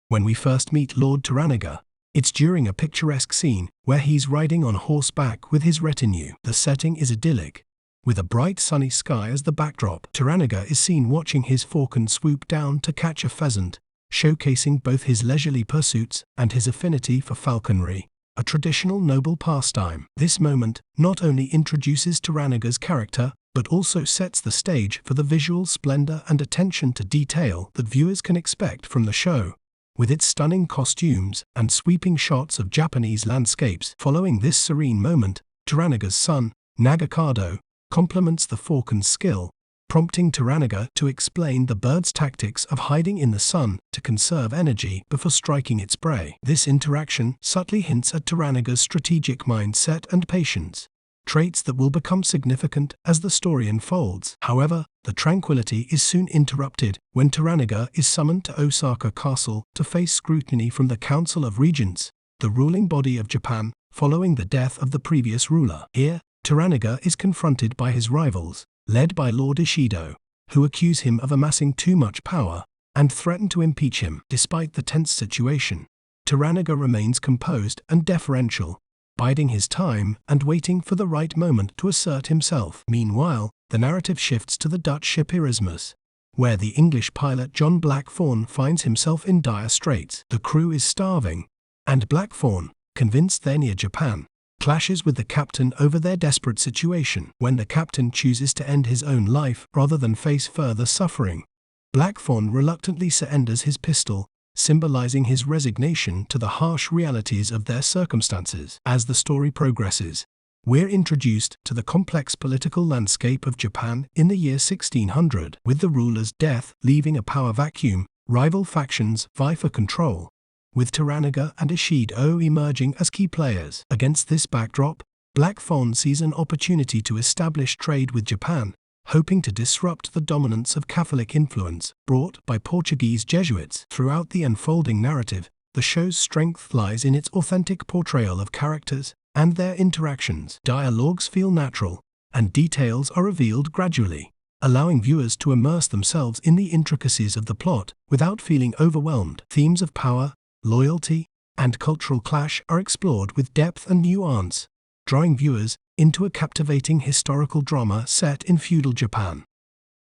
When we first meet Lord Toranaga, it's during a picturesque scene where he's riding on horseback with his retinue. The setting is idyllic, with a bright sunny sky as the backdrop. Toranaga is seen watching his falcon swoop down to catch a pheasant, showcasing both his leisurely pursuits and his affinity for falconry, a traditional noble pastime. This moment not only introduces Toranaga's character, but also sets the stage for the visual splendor and attention to detail that viewers can expect from the show, with its stunning costumes and sweeping shots of Japanese landscapes. Following this serene moment, Toranaga's son, Nagakado, compliments the falcon's skill, prompting Toranaga to explain the bird's tactics of hiding in the sun to conserve energy before striking its prey. This interaction subtly hints at Toranaga's strategic mindset and patience, traits that will become significant as the story unfolds. However, the tranquility is soon interrupted when Toranaga is summoned to Osaka Castle to face scrutiny from the Council of Regents, the ruling body of Japan, following the death of the previous ruler. Here, Toranaga is confronted by his rivals, led by Lord Ishido, who accuse him of amassing too much power and threaten to impeach him. Despite the tense situation, Toranaga remains composed and deferential, biding his time and waiting for the right moment to assert himself. Meanwhile, the narrative shifts to the Dutch ship Erasmus, where the English pilot John Blackthorne finds himself in dire straits. The crew is starving, and Blackthorne, convinced they're near Japan, clashes with the captain over their desperate situation. When the captain chooses to end his own life rather than face further suffering, Blackthorne reluctantly surrenders his pistol, symbolizing his resignation to the harsh realities of their circumstances. As the story progresses, we're introduced to the complex political landscape of Japan in the year 1600. With the ruler's death leaving a power vacuum, rival factions vie for control, with Toranaga and Ishido emerging as key players. Against this backdrop, Blackthorne sees an opportunity to establish trade with Japan, hoping to disrupt the dominance of Catholic influence brought by Portuguese Jesuits. Throughout the unfolding narrative, the show's strength lies in its authentic portrayal of characters and their interactions. Dialogues feel natural, and details are revealed gradually, allowing viewers to immerse themselves in the intricacies of the plot without feeling overwhelmed. Themes of power, loyalty, and cultural clash are explored with depth and nuance, drawing viewers into a captivating historical drama set in feudal Japan.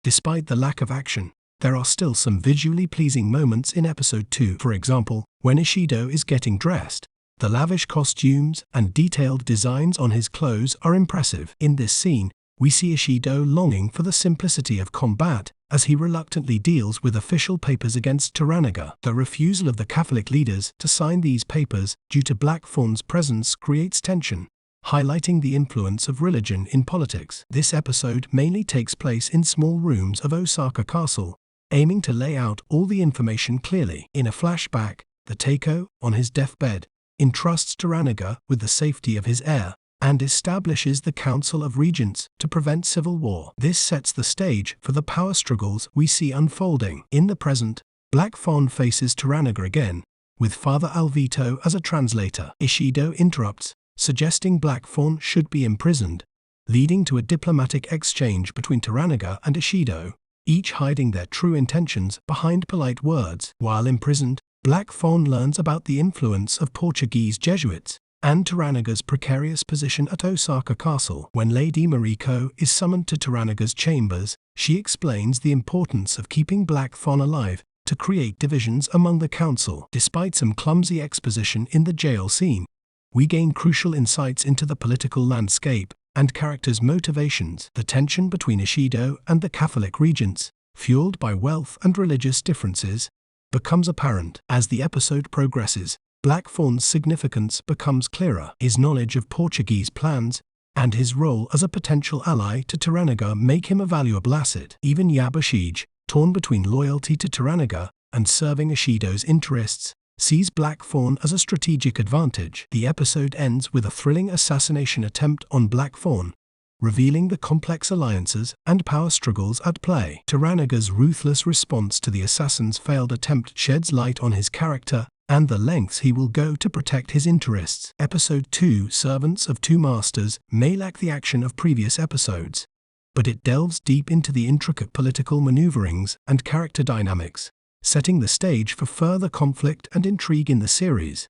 Despite the lack of action, there are still some visually pleasing moments in episode 2. For example, when Ishido is getting dressed, the lavish costumes and detailed designs on his clothes are impressive. In this scene, we see Ishido longing for the simplicity of combat as he reluctantly deals with official papers against Toranaga. The refusal of the Catholic leaders to sign these papers due to Blackthorne's presence creates tension, highlighting the influence of religion in politics. This episode mainly takes place in small rooms of Osaka Castle, aiming to lay out all the information clearly. In a flashback, the Taiko, on his deathbed, entrusts Toranaga with the safety of his heir, and establishes the Council of Regents to prevent civil war. This sets the stage for the power struggles we see unfolding. In the present, Blackthorne faces Toranaga again, with Father Alvito as a translator. Ishido interrupts, suggesting Blackthorne should be imprisoned, leading to a diplomatic exchange between Toranaga and Ishido, each hiding their true intentions behind polite words. While imprisoned, Blackthorne learns about the influence of Portuguese Jesuits and Toranaga's precarious position at Osaka Castle. When Lady Mariko is summoned to Toranaga's chambers, she explains the importance of keeping Blackthorne alive to create divisions among the council. Despite some clumsy exposition in the jail scene, we gain crucial insights into the political landscape and characters' motivations. The tension between Ishido and the Catholic regents, fueled by wealth and religious differences, becomes apparent. As the episode progresses, Blackthorne's significance becomes clearer. His knowledge of Portuguese plans and his role as a potential ally to Toranaga make him a valuable asset. Even Yabushige, torn between loyalty to Toranaga and serving Ishido's interests, sees Blackthorne as a strategic advantage. The episode ends with a thrilling assassination attempt on Blackthorne, revealing the complex alliances and power struggles at play. Toranaga's ruthless response to the assassin's failed attempt sheds light on his character and the lengths he will go to protect his interests. Episode 2, Servants of Two Masters, may lack the action of previous episodes, but it delves deep into the intricate political maneuverings and character dynamics, setting the stage for further conflict and intrigue in the series.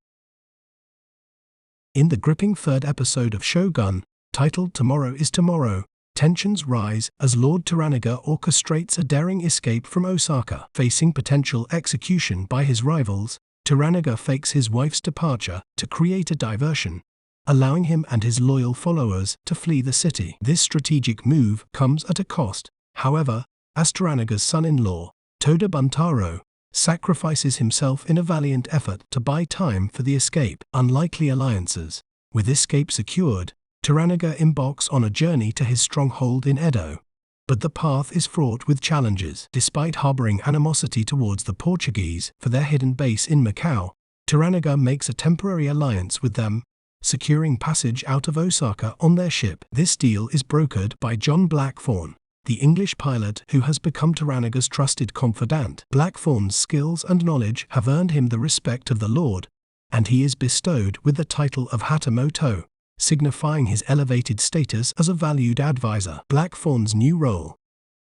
In the gripping third episode of Shogun, titled Tomorrow is Tomorrow, tensions rise as Lord Toranaga orchestrates a daring escape from Osaka. Facing potential execution by his rivals, Toranaga fakes his wife's departure to create a diversion, allowing him and his loyal followers to flee the city. This strategic move comes at a cost, however, as Toranaga's son-in-law, Toda Buntaro, sacrifices himself in a valiant effort to buy time for the escape. Unlikely alliances. With escape secured, Toranaga embarks on a journey to his stronghold in Edo. But the path is fraught with challenges. Despite harboring animosity towards the Portuguese for their hidden base in Macau, Toranaga makes a temporary alliance with them, securing passage out of Osaka on their ship. This deal is brokered by John Blackthorne, the English pilot who has become Toranaga's trusted confidant. Blackthorne's skills and knowledge have earned him the respect of the Lord, and he is bestowed with the title of Hatamoto, signifying his elevated status as a valued advisor. Blackthorne's new role.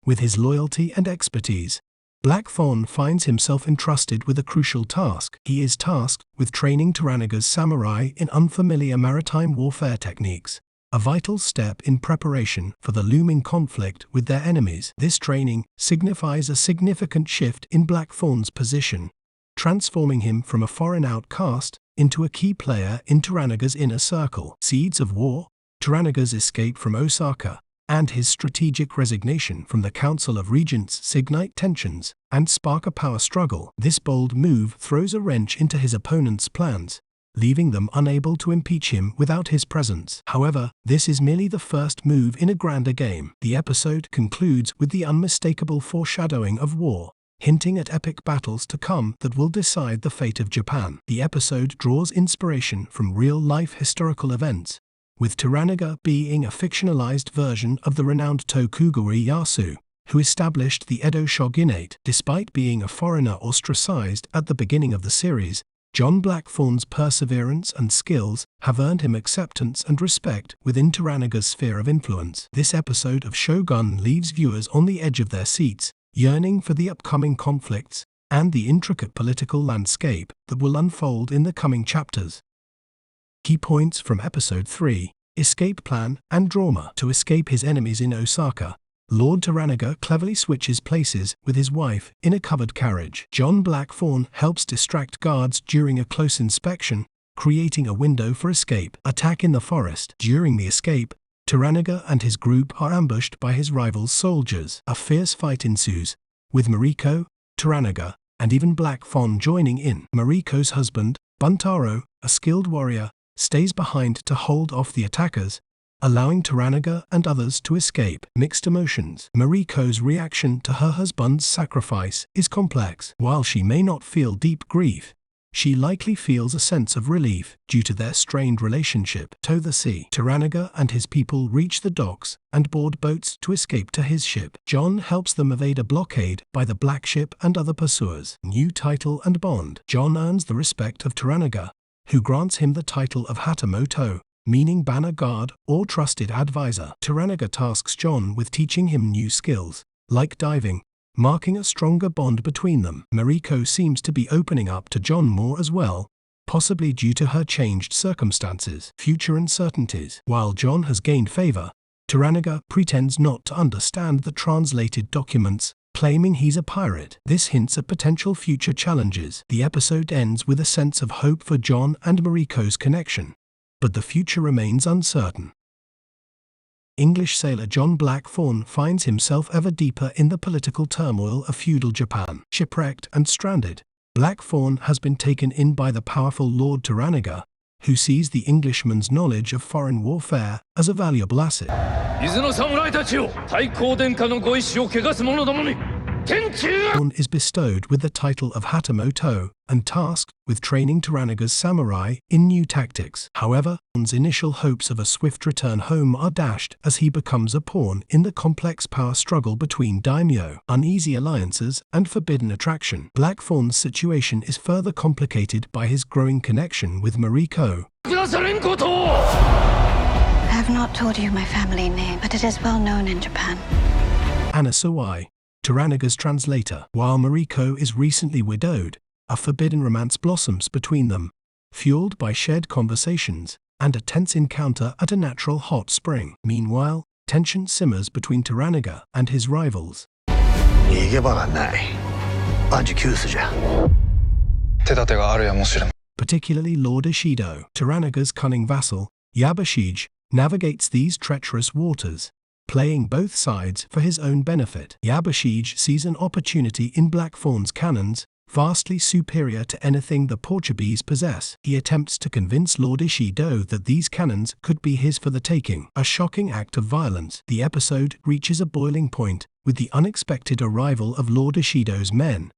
With his loyalty and expertise, Blackthorne finds himself entrusted with a crucial task. He is tasked with training Toranaga's samurai in unfamiliar maritime warfare techniques, a vital step in preparation for the looming conflict with their enemies. This training signifies a significant shift in Blackthorne's position, transforming him from a foreign outcast into a key player in Toranaga's inner circle. Seeds of war, Toranaga's escape from Osaka, and his strategic resignation from the Council of Regents ignite tensions and spark a power struggle. This bold move throws a wrench into his opponent's plans, leaving them unable to impeach him without his presence. However, this is merely the first move in a grander game. The episode concludes with the unmistakable foreshadowing of war, hinting at epic battles to come that will decide the fate of Japan. The episode draws inspiration from real-life historical events, with Toranaga being a fictionalized version of the renowned Tokugawa Ieyasu, who established the Edo shogunate. Despite being a foreigner ostracized at the beginning of the series, John Blackthorne's perseverance and skills have earned him acceptance and respect within Toranaga's sphere of influence. This episode of Shogun leaves viewers on the edge of their seats, yearning for the upcoming conflicts and the intricate political landscape that will unfold in the coming chapters. Key points from Episode 3, Escape Plan and Drama. To escape his enemies in Osaka, Lord Toranaga cleverly switches places with his wife in a covered carriage. John Blackthorne helps distract guards during a close inspection, creating a window for escape. Attack in the forest. During the escape, Toranaga and his group are ambushed by his rival's soldiers. A fierce fight ensues, with Mariko, Toranaga, and even Blackthorne joining in. Mariko's husband, Buntaro, a skilled warrior, stays behind to hold off the attackers, allowing Toranaga and others to escape. Mixed emotions. Mariko's reaction to her husband's sacrifice is complex. While she may not feel deep grief, she likely feels a sense of relief due to their strained relationship. To the sea. Toranaga and his people reach the docks and board boats to escape to his ship. John helps them evade a blockade by the Black Ship and other pursuers. New title and bond. John earns the respect of Toranaga, who grants him the title of Hatamoto, meaning banner guard or trusted advisor. Toranaga tasks John with teaching him new skills, like diving, marking a stronger bond between them. Mariko seems to be opening up to John more as well, possibly due to her changed circumstances. Future uncertainties. While John has gained favor, Toranaga pretends not to understand the translated documents, claiming he's a pirate. This hints at potential future challenges. The episode ends with a sense of hope for John and Mariko's connection, but the future remains uncertain. English sailor John Blackthorne finds himself ever deeper in the political turmoil of feudal Japan. Shipwrecked and stranded, Blackthorne has been taken in by the powerful Lord Toranaga, who sees the Englishman's knowledge of foreign warfare as a valuable asset. Shōgun is bestowed with the title of Hatamoto and tasked with training Toranaga's samurai in new tactics. However, Shōgun's initial hopes of a swift return home are dashed as he becomes a pawn in the complex power struggle between daimyo, uneasy alliances, and forbidden attraction. Blackthorne's situation is further complicated by his growing connection with Mariko. I have not told you my family name, but it is well known in Japan. Sawai, Toranaga's translator. While Mariko is recently widowed, a forbidden romance blossoms between them, fueled by shared conversations and a tense encounter at a natural hot spring. Meanwhile, tension simmers between Toranaga and his rivals. 逃げ場がない。万事休すじゃ。手立てがあるやもしれん。Particularly Lord Ishido, Toranaga's cunning vassal, Yabashige, navigates these treacherous waters, playing both sides for his own benefit. Yabashige sees an opportunity in Blackthorn's cannons, vastly superior to anything the Portuguese possess. He attempts to convince Lord Ishido that these cannons could be his for the taking. A shocking act of violence. The episode reaches a boiling point with the unexpected arrival of Lord Ishido's men.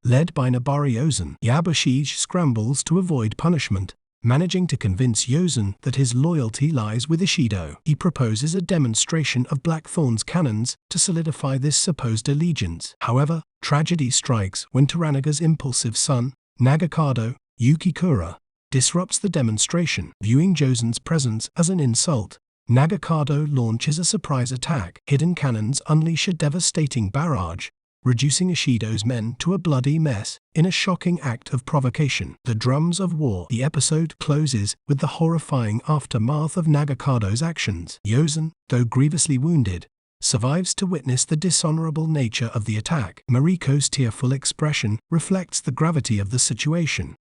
Led by Nabari Yozen, Yabashige scrambles to avoid punishment, managing to convince Yozen that his loyalty lies with Ishido. He proposes a demonstration of Blackthorn's cannons to solidify this supposed allegiance. However, tragedy strikes when Toranaga's impulsive son, Nagakado Yukikura, disrupts the demonstration. Viewing Yozen's presence as an insult, Nagakado launches a surprise attack. Hidden cannons unleash a devastating barrage, reducing Ishido's men to a bloody mess in a shocking act of provocation. The drums of war. The episode closes with the horrifying aftermath of Nagakado's actions. Yozen, though grievously wounded, survives to witness the dishonorable nature of the attack. Mariko's tearful expression reflects the gravity of the situation.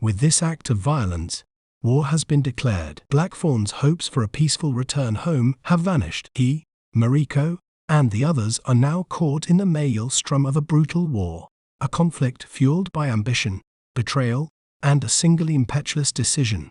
With this act of violence, war has been declared. Blackthorn's hopes for a peaceful return home have vanished. He, Mariko, and the others are now caught in the maelstrom of a brutal war, a conflict fueled by ambition, betrayal, and a single impetuous decision.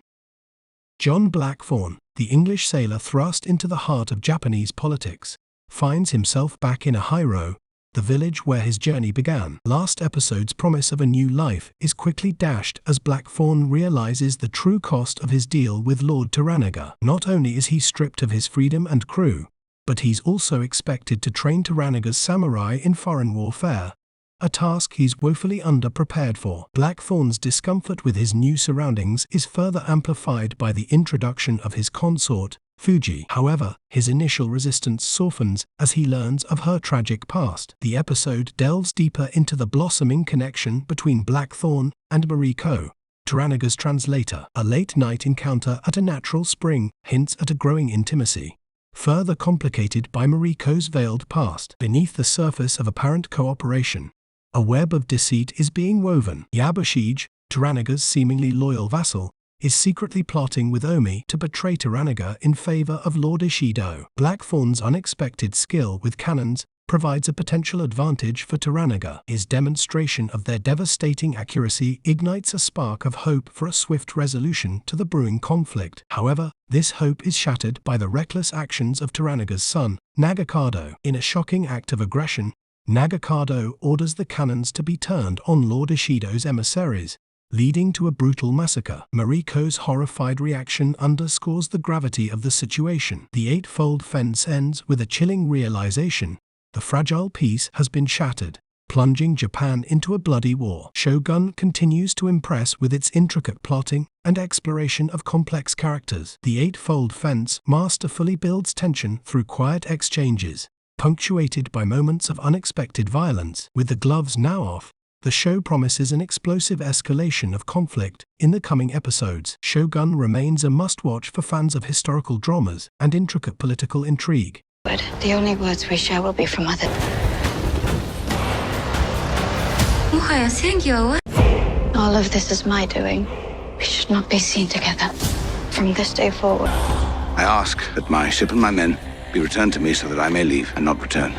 John Blackthorn, the English sailor thrust into the heart of Japanese politics, finds himself back in Ahiro, the village where his journey began. Last episode's promise of a new life is quickly dashed as Blackthorn realizes the true cost of his deal with Lord Toranaga. Not only is he stripped of his freedom and crew, but he's also expected to train Toranaga's samurai in foreign warfare, a task he's woefully underprepared for. Blackthorn's discomfort with his new surroundings is further amplified by the introduction of his consort, Fuji. However, his initial resistance softens as he learns of her tragic past. The episode delves deeper into the blossoming connection between Blackthorn and Mariko, Toranaga's translator. A late-night encounter at a natural spring hints at a growing intimacy, further complicated by Mariko's veiled past. Beneath the surface of apparent cooperation, a web of deceit is being woven. Yabashige, Toranaga's seemingly loyal vassal, is secretly plotting with Omi to betray Toranaga in favor of Lord Ishido. Blackthorn's unexpected skill with cannons provides a potential advantage for Toranaga. His demonstration of their devastating accuracy ignites a spark of hope for a swift resolution to the brewing conflict. However, this hope is shattered by the reckless actions of Toranaga's son, Nagakado. In a shocking act of aggression, Nagakado orders the cannons to be turned on Lord Ishido's emissaries, leading to a brutal massacre. Mariko's horrified reaction underscores the gravity of the situation. The eightfold fence ends with a chilling realization: the fragile peace has been shattered, plunging Japan into a bloody war. Shogun continues to impress with its intricate plotting and exploration of complex characters. The eightfold fence masterfully builds tension through quiet exchanges, punctuated by moments of unexpected violence. With the gloves now off, the show promises an explosive escalation of conflict in the coming episodes. Shogun remains a must-watch for fans of historical dramas and intricate political intrigue. But the only words we share will be from other. All of this is my doing. We should not be seen together from this day forward. I ask that my ship and my men be returned to me so that I may leave and not return.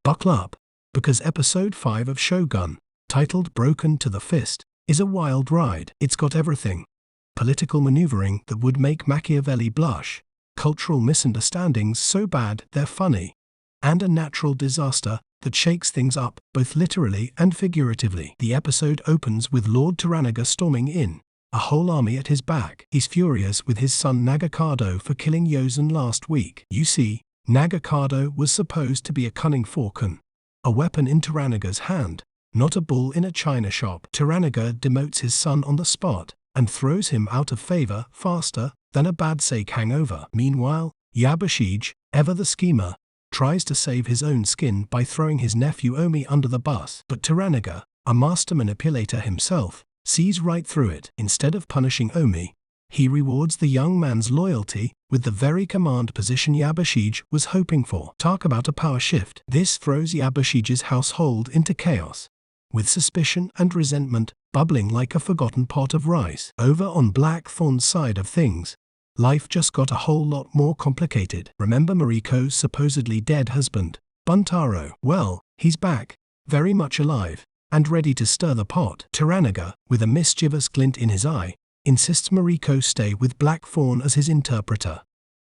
Buckle up, because episode 5 of Shogun, titled Broken to the Fist, is a wild ride. It's got everything: political maneuvering that would make Machiavelli blush, cultural misunderstandings so bad they're funny, and a natural disaster that shakes things up both literally and figuratively. The episode opens with Lord Toranaga storming in, a whole army at his back. He's furious with his son Nagakado for killing Yozen last week. You see, Nagakado was supposed to be a cunning falcon, a weapon in Toranaga's hand, not a bull in a china shop. Toranaga demotes his son on the spot and throws him out of favor faster than a bad sake hangover. Meanwhile, Yabushige, ever the schemer, tries to save his own skin by throwing his nephew Omi under the bus, but Toranaga, a master manipulator himself, sees right through it. Instead of punishing Omi, he rewards the young man's loyalty with the very command position Yabushige was hoping for. Talk about a power shift. This throws Yabushige's household into chaos, with suspicion and resentment bubbling like a forgotten pot of rice. Over on Blackthorn's side of things, life just got a whole lot more complicated. Remember Mariko's supposedly dead husband, Buntaro? Well, he's back, very much alive, and ready to stir the pot. Toranaga, with a mischievous glint in his eye, insists Mariko stay with Blackthorn as his interpreter.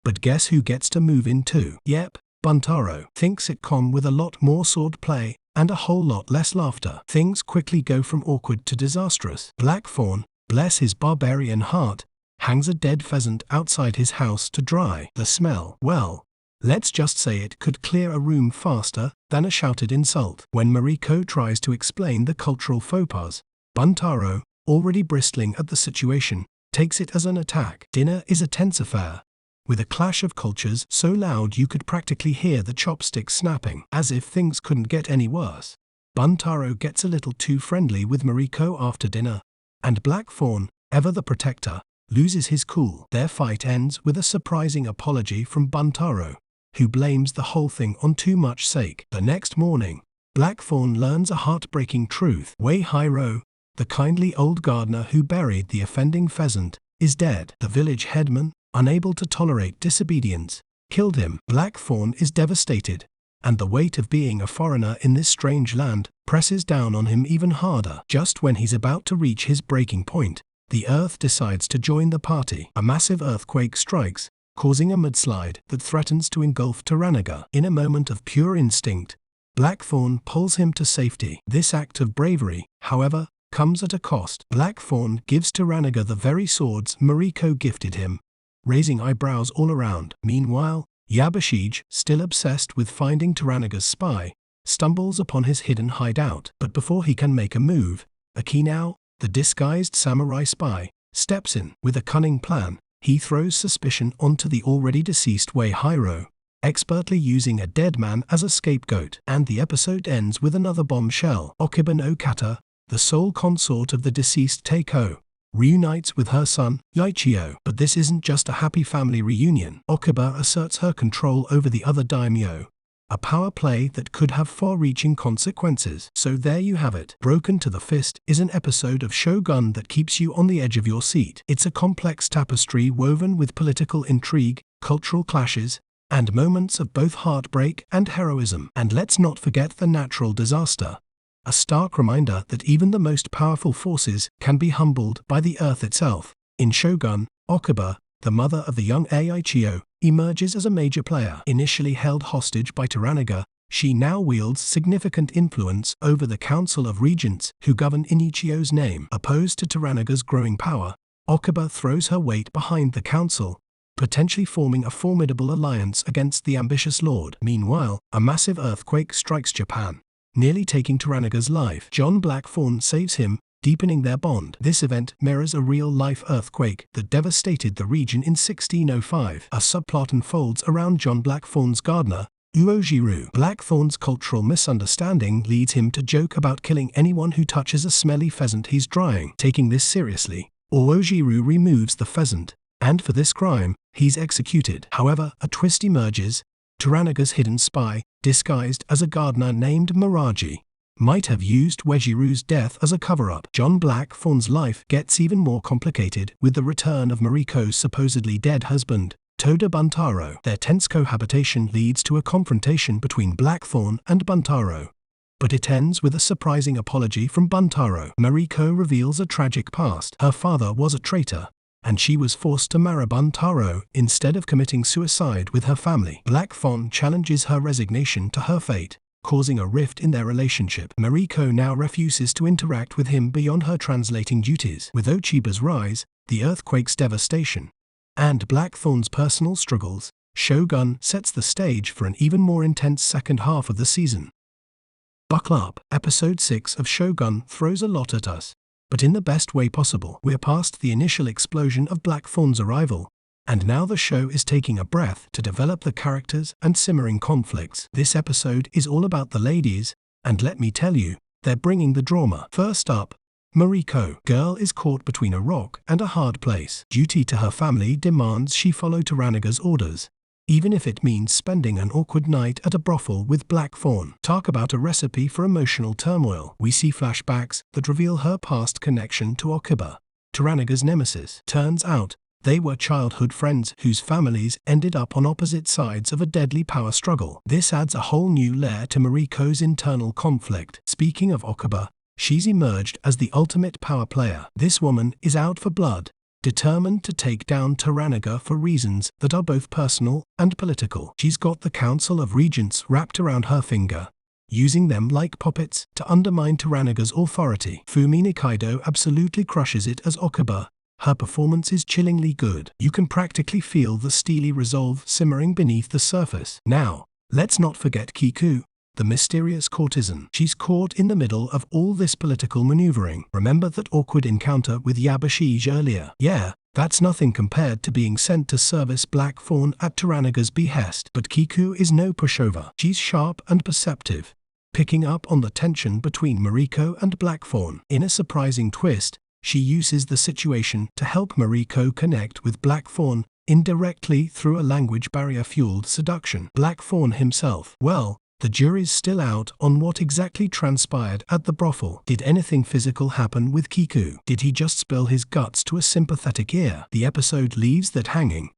But guess who gets to move in too? Yep, Buntaro. Think sitcom with a lot more sword play and a whole lot less laughter. Things quickly go from awkward to disastrous. Blackthorn, bless his barbarian heart, hangs a dead pheasant outside his house to dry. The smell, well, let's just say it could clear a room faster than a shouted insult. When Mariko tries to explain the cultural faux pas, Buntaro, already bristling at the situation, takes it as an attack. Dinner is a tense affair, with a clash of cultures so loud you could practically hear the chopsticks snapping. As if things couldn't get any worse, Buntaro gets a little too friendly with Mariko after dinner, and Blackthorn, ever the protector, loses his cool. Their fight ends with a surprising apology from Buntaro, who blames the whole thing on too much sake. The next morning, Blackthorn learns a heartbreaking truth. Hiro, the kindly old gardener who buried the offending pheasant, is dead. The village headman, unable to tolerate disobedience, killed him. Blackthorn is devastated, and the weight of being a foreigner in this strange land presses down on him even harder. Just when he's about to reach his breaking point, the earth decides to join the party. A massive earthquake strikes, causing a mudslide that threatens to engulf Toranaga. In a moment of pure instinct, Blackthorn pulls him to safety. This act of bravery, however, comes at a cost. Blackthorn gives Toranaga the very swords Mariko gifted him, raising eyebrows all around. Meanwhile, Yabushige, still obsessed with finding Toranaga's spy, stumbles upon his hidden hideout. But before he can make a move, Akinao, the disguised samurai spy, steps in. With a cunning plan, he throws suspicion onto the already deceased Hiro, expertly using a dead man as a scapegoat. And the episode ends with another bombshell. Okiba no Kata, the sole consort of the deceased Teiko, reunites with her son, Yaichio. But this isn't just a happy family reunion. Okiba asserts her control over the other daimyo, a power play that could have far-reaching consequences. So there you have it. Broken to the Fist is an episode of Shogun that keeps you on the edge of your seat. It's a complex tapestry woven with political intrigue, cultural clashes, and moments of both heartbreak and heroism. And let's not forget the natural disaster, a stark reminder that even the most powerful forces can be humbled by the earth itself. In Shogun, Okiba, the mother of the young Yaichio, emerges as a major player. Initially held hostage by Toranaga, she now wields significant influence over the Council of Regents who govern in Ichio's name. Opposed to Toranaga's growing power, Okiba throws her weight behind the council, potentially forming a formidable alliance against the ambitious lord. Meanwhile, a massive earthquake strikes Japan, nearly taking Toranaga's life. John Blackthorn saves him, deepening their bond. This event mirrors a real-life earthquake that devastated the region in 1605. A subplot unfolds around John Blackthorn's gardener, Uojiru. Blackthorn's cultural misunderstanding leads him to joke about killing anyone who touches a smelly pheasant he's drying. Taking this seriously, Uojiru removes the pheasant, and for this crime, he's executed. However, a twist emerges. Toranaga's hidden spy, disguised as a gardener named Miraji, might have used Uojiru's death as a cover-up. John Blackthorn's life gets even more complicated with the return of Mariko's supposedly dead husband, Toda Buntaro. Their tense cohabitation leads to a confrontation between Blackthorn and Buntaro, but it ends with a surprising apology from Buntaro. Mariko reveals a tragic past. Her father was a traitor, and she was forced to marry Buntaro instead of committing suicide with her family. Blackthorn challenges her resignation to her fate, causing a rift in their relationship. Mariko now refuses to interact with him beyond her translating duties. With Ochiba's rise, the earthquake's devastation, and Blackthorn's personal struggles, Shogun sets the stage for an even more intense second half of the season. Buckle up. Episode 6 of Shogun throws a lot at us, but in the best way possible. We're past the initial explosion of Blackthorn's arrival, And now the show is taking a breath to develop the characters and simmering conflicts. This episode is all about the ladies, and let me tell you, they're bringing the drama. First up, Mariko. Girl is caught between a rock and a hard place. Duty to her family demands she follow Taranaga's orders, even if it means spending an awkward night at a brothel with Black Fawn. Talk about a recipe for emotional turmoil. We see flashbacks that reveal her past connection to Okuba, Taranaga's nemesis. Turns out, they were childhood friends whose families ended up on opposite sides of a deadly power struggle. This adds a whole new layer to Mariko's internal conflict. Speaking of Okuba, she's emerged as the ultimate power player. This woman is out for blood, determined to take down Toranaga for reasons that are both personal and political. She's got the Council of Regents wrapped around her finger, using them like puppets to undermine Toranaga's authority. Fumi Nikaido absolutely crushes it as Okuba. Her performance is chillingly good. You can practically feel the steely resolve simmering beneath the surface. Now, let's not forget Kiku, the mysterious courtesan. She's caught in the middle of all this political maneuvering. Remember that awkward encounter with Yabashige earlier? Yeah, that's nothing compared to being sent to service Black Fawn at Toranaga's behest. But Kiku is no pushover. She's sharp and perceptive, picking up on the tension between Mariko and Black Fawn. In a surprising twist, she uses the situation to help Mariko connect with Black Fawn indirectly through a language barrier-fueled seduction. Black Fawn himself, well, the jury's still out on what exactly transpired at the brothel. Did anything physical happen with Kiku? Did he just spill his guts to a sympathetic ear? The episode leaves that hanging.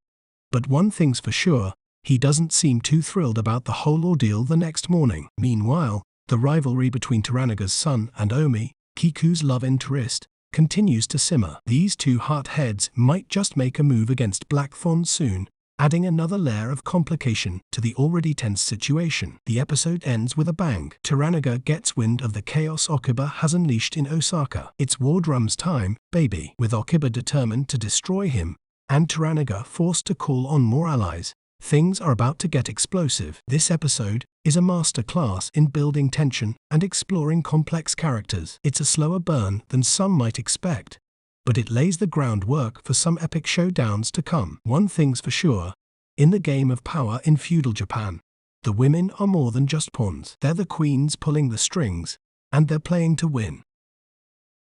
But one thing's for sure, he doesn't seem too thrilled about the whole ordeal the next morning. Meanwhile, the rivalry between Toranaga's son and Omi, Kiku's love interest, continues to simmer. These two hot-heads might just make a move against Black Fawn soon, adding another layer of complication to the already tense situation. The episode ends with a bang. Toranaga gets wind of the chaos Okuba has unleashed in Osaka. It's war drums time, baby. With Okuba determined to destroy him, and Toranaga forced to call on more allies, things are about to get explosive. This episode is a masterclass in building tension and exploring complex characters. It's a slower burn than some might expect, but it lays the groundwork for some epic showdowns to come. One thing's for sure, in the game of power in feudal Japan, the women are more than just pawns. They're the queens pulling the strings, and they're playing to win.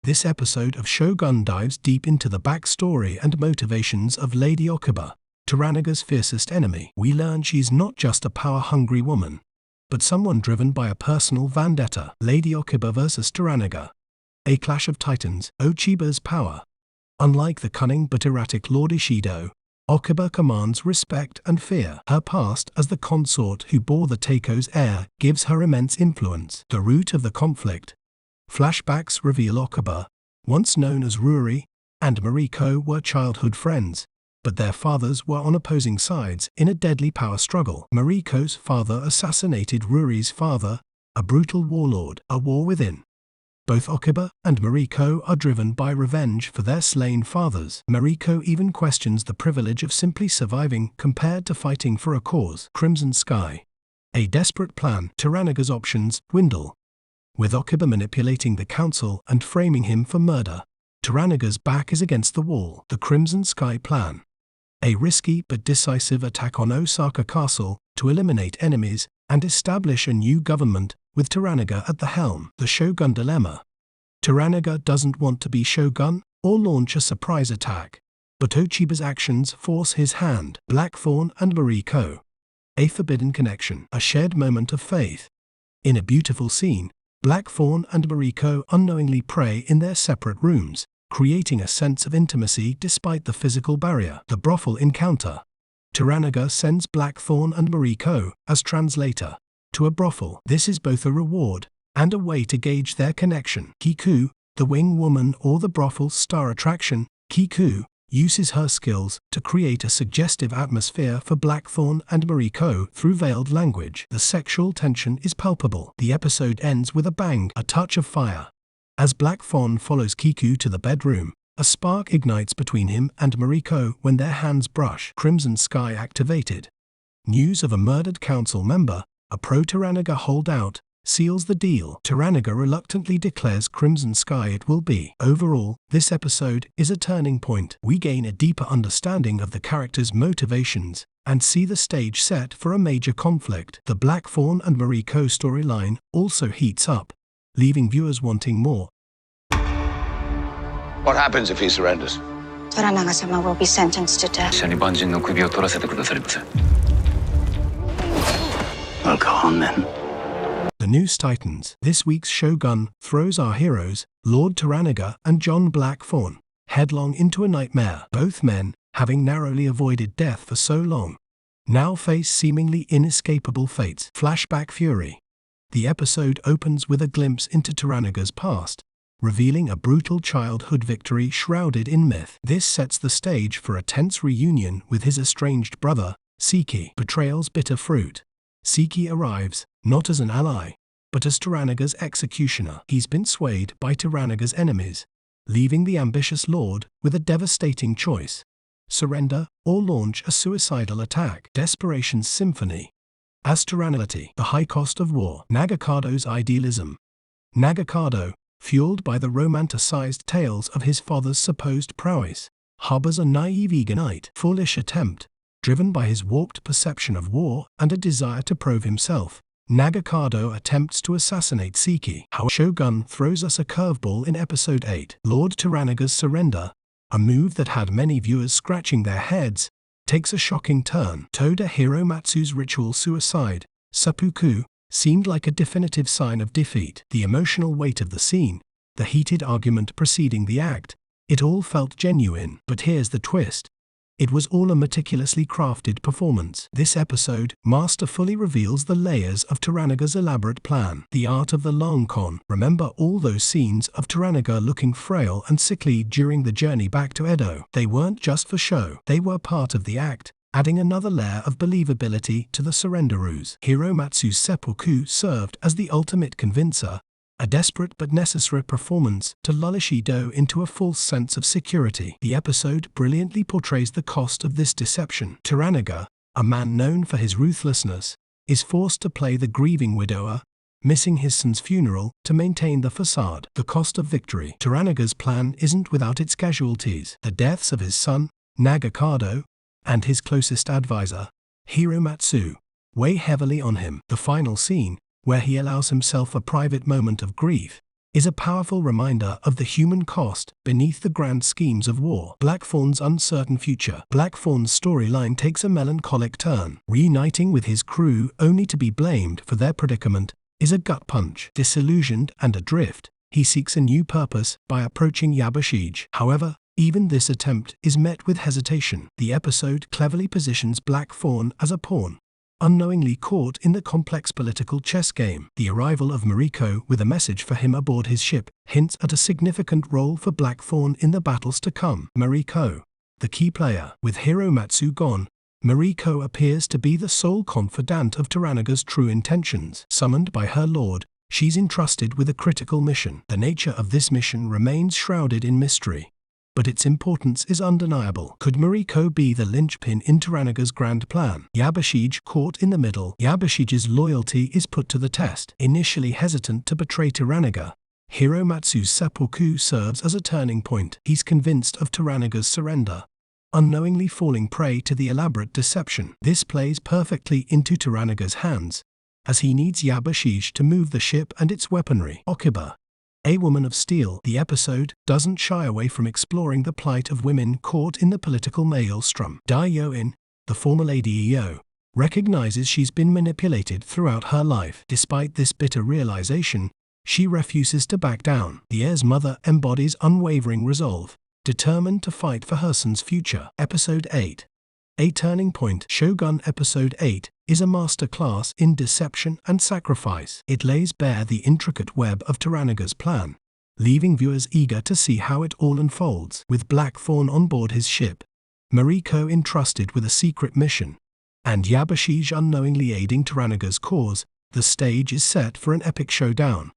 This episode of Shogun dives deep into the backstory and motivations of Lady Okuba, Toranaga's fiercest enemy. We learn she's not just a power-hungry woman, but someone driven by a personal vendetta. Lady Okuba versus Toranaga, a clash of titans. Ochiba's power. Unlike the cunning but erratic Lord Ishido, Okuba commands respect and fear. Her past as the consort who bore the Teiko's heir gives her immense influence. The root of the conflict. Flashbacks reveal Okuba, once known as Ruri, and Mariko were childhood friends, but their fathers were on opposing sides in a deadly power struggle. Mariko's father assassinated Ruri's father, a brutal warlord. A war within. Both Okuba and Mariko are driven by revenge for their slain fathers. Mariko even questions the privilege of simply surviving compared to fighting for a cause. Crimson Sky. A desperate plan. Toranaga's options dwindle, with Okuba manipulating the council and framing him for murder. Toranaga's back is against the wall. The Crimson Sky plan. A risky but decisive attack on Osaka Castle to eliminate enemies and establish a new government with Toranaga at the helm. The Shogun dilemma. Toranaga doesn't want to be Shogun or launch a surprise attack, but Ochiba's actions force his hand. Black Fawn and Mariko. A forbidden connection. A shared moment of faith. In a beautiful scene, Black Fawn and Mariko unknowingly pray in their separate rooms, creating a sense of intimacy despite the physical barrier. The brothel encounter. Toranaga sends Black Fawn and Mariko, as translator, to a brothel. This is both a reward and a way to gauge their connection. Kiku, the wing woman or the brothel's star attraction. Kiku uses her skills to create a suggestive atmosphere for Black Fawn and Mariko through veiled language. The sexual tension is palpable. The episode ends with a bang, a touch of fire. As Black Fawn follows Kiku to the bedroom, a spark ignites between him and Mariko when their hands brush. Crimson Sky activated. News of a murdered council member, a pro-Toranaga holdout, seals the deal. Toranaga reluctantly declares Crimson Sky it will be. Overall, this episode is a turning point. We gain a deeper understanding of the character's motivations and see the stage set for a major conflict. The Black Fawn and Mariko storyline also heats up, leaving viewers wanting more. What happens if he surrenders? Toranaga-sama will be sentenced to death. I'll go on then. The Noose Titans. This week's Shogun throws our heroes, Lord Toranaga and John Blackfawn, headlong into a nightmare. Both men, having narrowly avoided death for so long, now face seemingly inescapable fates. Flashback Fury. The episode opens with a glimpse into Toranaga's past, revealing a brutal childhood victory shrouded in myth. This sets the stage for a tense reunion with his estranged brother, Seki. Betrayal's bitter fruit. Seki arrives, not as an ally, but as Toranaga's executioner. He's been swayed by Toranaga's enemies, leaving the ambitious lord with a devastating choice: surrender or launch a suicidal attack. Desperation's symphony. As Toranaga, the high cost of war. Nagakado's idealism. Nagakado, fueled by the romanticized tales of his father's supposed prowess, harbors a naive eager-eyed, foolish attempt, driven by his warped perception of war and a desire to prove himself. Nagakado attempts to assassinate Seki. However, Shogun throws us a curveball in episode 8. Lord Toranaga's surrender, a move that had many viewers scratching their heads, takes a shocking turn. Toda Hiromatsu's ritual suicide, seppuku, seemed like a definitive sign of defeat. The emotional weight of the scene, the heated argument preceding the act, it all felt genuine. But here's the twist. It was all a meticulously crafted performance. This episode masterfully reveals the layers of Toranaga's elaborate plan. The art of the long con. Remember all those scenes of Toranaga looking frail and sickly during the journey back to Edo? They weren't just for show. They were part of the act, adding another layer of believability to the surrender ruse. Hiromatsu's seppuku served as the ultimate convincer, a desperate but necessary performance to lull Ishido into a false sense of security. The episode brilliantly portrays the cost of this deception. Toranaga, a man known for his ruthlessness, is forced to play the grieving widower, missing his son's funeral to maintain the facade. The cost of victory. Toranaga's plan isn't without its casualties. The deaths of his son, Nagakado, and his closest advisor, Hiromatsu, weigh heavily on him. The final scene, where he allows himself a private moment of grief, is a powerful reminder of the human cost beneath the grand schemes of war. Blackfawn's uncertain future. Blackfawn's storyline takes a melancholic turn. Reuniting with his crew only to be blamed for their predicament is a gut punch. Disillusioned and adrift, he seeks a new purpose by approaching Yabashige. However, even this attempt is met with hesitation. The episode cleverly positions Blackfawn as a pawn, unknowingly caught in the complex political chess game. The arrival of Mariko with a message for him aboard his ship hints at a significant role for Blackfawn in the battles to come. Mariko, the key player. With Hiromatsu gone, Mariko appears to be the sole confidant of Toranaga's true intentions. Summoned by her lord, she's entrusted with a critical mission. The nature of this mission remains shrouded in mystery, but its importance is undeniable. Could Mariko be the linchpin in Toranaga's grand plan? Yabashige caught in the middle. Yabashige's loyalty is put to the test. Initially hesitant to betray Toranaga, Hiromatsu's seppuku serves as a turning point. He's convinced of Toranaga's surrender, unknowingly falling prey to the elaborate deception. This plays perfectly into Toranaga's hands, as he needs Yabashige to move the ship and its weaponry. Okiba, a woman of steel. The episode doesn't shy away from exploring the plight of women caught in the political maelstrom. Dai-Yoin, the former Lady Io, recognizes she's been manipulated throughout her life. Despite this bitter realization, she refuses to back down. The heir's mother embodies unwavering resolve, determined to fight for her son's future. Episode 8. A turning point. Shogun Episode 8 is a masterclass in deception and sacrifice. It lays bare the intricate web of Toranaga's plan, leaving viewers eager to see how it all unfolds. With Blackfawn on board his ship, Mariko entrusted with a secret mission, and Yabashige unknowingly aiding Toranaga's cause, the stage is set for an epic showdown.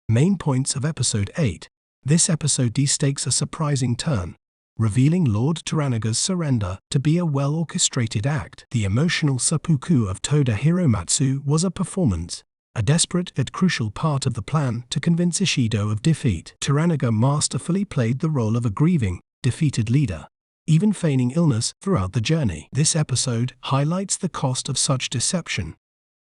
Main points of Episode 8. This episode stakes a surprising turn, revealing Lord Toranaga's surrender to be a well-orchestrated act. The emotional seppuku of Toda Hiromatsu was a performance, a desperate yet crucial part of the plan to convince Ishido of defeat. Toranaga masterfully played the role of a grieving, defeated leader, even feigning illness throughout the journey. This episode highlights the cost of such deception,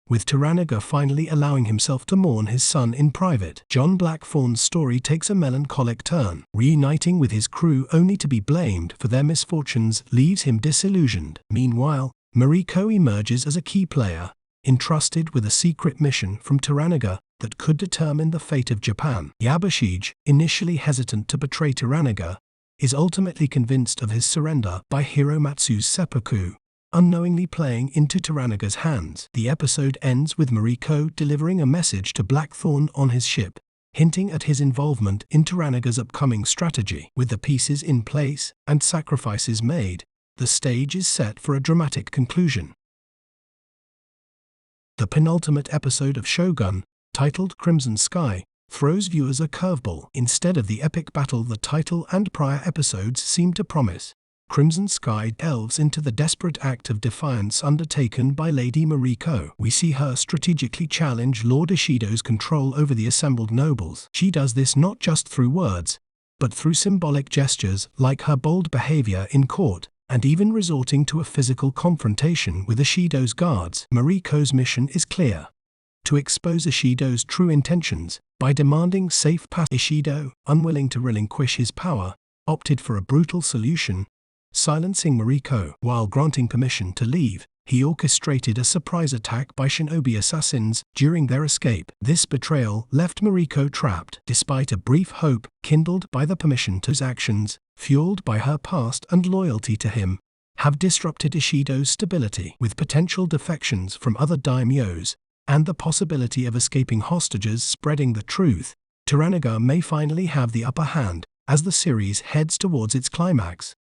with Toranaga finally allowing himself to mourn his son in private. John Blackthorne's story takes a melancholic turn. Reuniting with his crew only to be blamed for their misfortunes leaves him disillusioned. Meanwhile, Mariko emerges as a key player, entrusted with a secret mission from Toranaga that could determine the fate of Japan. Yabashige, initially hesitant to betray Toranaga, is ultimately convinced of his surrender by Hiromatsu's seppuku, unknowingly playing into Toranaga's hands. The episode ends with Mariko delivering a message to Blackthorne on his ship, hinting at his involvement in Toranaga's upcoming strategy. With the pieces in place and sacrifices made, the stage is set for a dramatic conclusion. The penultimate episode of Shogun, titled Crimson Sky, throws viewers a curveball. Instead of the epic battle the title and prior episodes seem to promise, Crimson Sky delves into the desperate act of defiance undertaken by Lady Mariko. We see her strategically challenge Lord Ishido's control over the assembled nobles. She does this not just through words, but through symbolic gestures like her bold behavior in court, and even resorting to a physical confrontation with Ishido's guards. Mariko's mission is clear: to expose Ishido's true intentions by demanding safe passage. Ishido, unwilling to relinquish his power, opted for a brutal solution, silencing Mariko. While granting permission to leave, he orchestrated a surprise attack by shinobi assassins during their escape. This betrayal left Mariko trapped, despite a brief hope kindled by the permission. His actions, fueled by her past and loyalty to him, have disrupted Ishido's stability. With potential defections from other daimyos, and the possibility of escaping hostages spreading the truth, Toranaga may finally have the upper hand as the series heads towards its climax.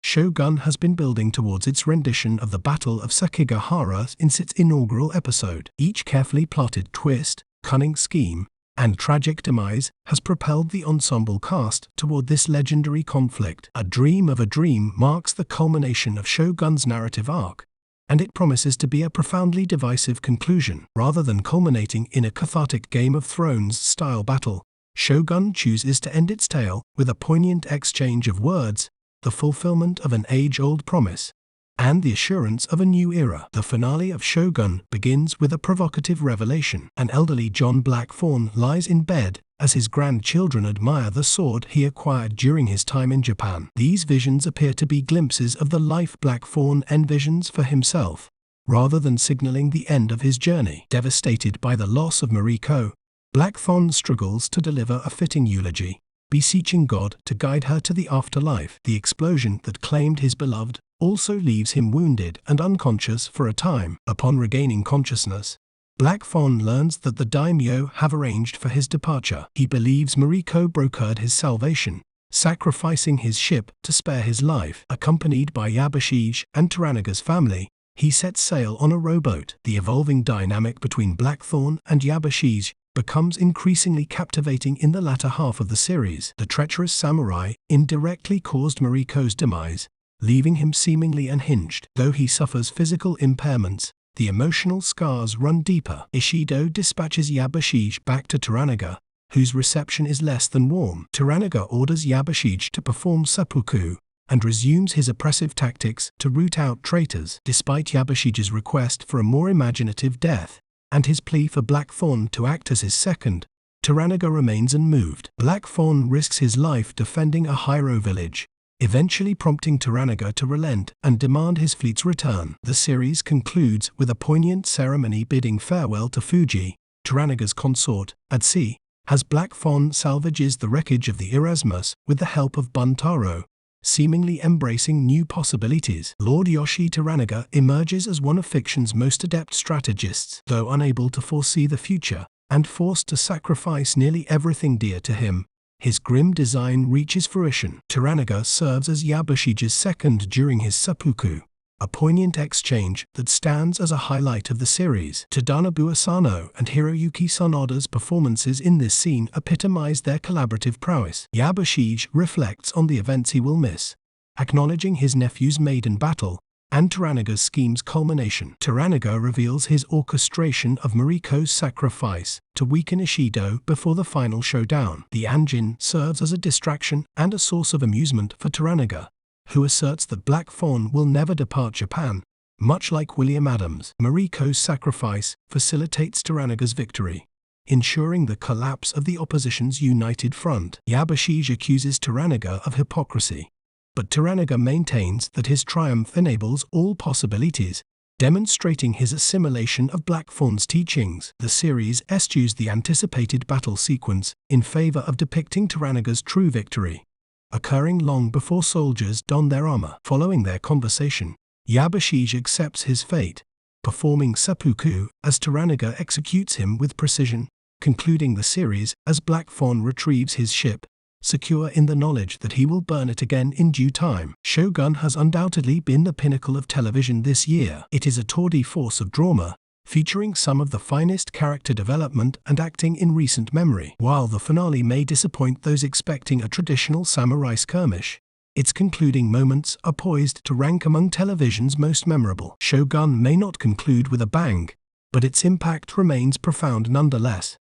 Shogun has been building towards its rendition of the Battle of Sekigahara since its inaugural episode. Each carefully plotted twist, cunning scheme, and tragic demise has propelled the ensemble cast toward this legendary conflict. A Dream of a Dream marks the culmination of Shogun's narrative arc, and it promises to be a profoundly divisive conclusion. Rather than culminating in a cathartic Game of Thrones-style battle, Shogun chooses to end its tale with a poignant exchange of words, the fulfillment of an age-old promise, and the assurance of a new era. The finale of Shogun begins with a provocative revelation. An elderly John Blackthorne lies in bed as his grandchildren admire the sword he acquired during his time in Japan. These visions appear to be glimpses of the life Blackthorne envisions for himself, rather than signaling the end of his journey. Devastated by the loss of Mariko, Blackthorne struggles to deliver a fitting eulogy, beseeching God to guide her to the afterlife. The explosion that claimed his beloved also leaves him wounded and unconscious for a time. Upon regaining consciousness, Blackthorne learns that the daimyo have arranged for his departure. He believes Mariko brokered his salvation, sacrificing his ship to spare his life. Accompanied by Yabashige and Toranaga's family, he sets sail on a rowboat. The evolving dynamic between Blackthorne and Yabashige becomes increasingly captivating in the latter half of the series. The treacherous samurai indirectly caused Mariko's demise, leaving him seemingly unhinged. Though he suffers physical impairments, the emotional scars run deeper. Ishido dispatches Yabashige back to Toranaga, whose reception is less than warm. Toranaga orders Yabashige to perform seppuku, and resumes his oppressive tactics to root out traitors. Despite Yabashige's request for a more imaginative death, and his plea for Blackthorne to act as his second, Toranaga remains unmoved. Blackthorne risks his life defending a Hiro village, eventually prompting Toranaga to relent and demand his fleet's return. The series concludes with a poignant ceremony bidding farewell to Fuji, Toranaga's consort, at sea, as Blackthorne salvages the wreckage of the Erasmus with the help of Buntaro, seemingly embracing new possibilities. Lord Yoshi Toranaga emerges as one of fiction's most adept strategists. Though unable to foresee the future, and forced to sacrifice nearly everything dear to him, his grim design reaches fruition. Toranaga serves as Yabashige's second during his seppuku, a poignant exchange that stands as a highlight of the series. Tadanobu Asano and Hiroyuki Sanada's performances in this scene epitomize their collaborative prowess. Yabashige reflects on the events he will miss, acknowledging his nephew's maiden battle, and Toranaga's scheme's culmination. Toranaga reveals his orchestration of Mariko's sacrifice to weaken Ishido before the final showdown. The Anjin serves as a distraction and a source of amusement for Toranaga, who asserts that Black Fawn will never depart Japan. Much like William Adams, Mariko's sacrifice facilitates Toranaga's victory, ensuring the collapse of the opposition's united front. Yabashige accuses Toranaga of hypocrisy, but Toranaga maintains that his triumph enables all possibilities, demonstrating his assimilation of Black Fawn's teachings. The series eschews the anticipated battle sequence in favor of depicting Toranaga's true victory, occurring long before soldiers don their armor. Following their conversation, Yabashige accepts his fate, performing seppuku as Toranaga executes him with precision, concluding the series as Black Fawn retrieves his ship, secure in the knowledge that he will burn it again in due time. Shogun has undoubtedly been the pinnacle of television this year. It is a tour de force of drama, featuring some of the finest character development and acting in recent memory. While the finale may disappoint those expecting a traditional samurai skirmish, its concluding moments are poised to rank among television's most memorable. Shogun may not conclude with a bang, but its impact remains profound nonetheless.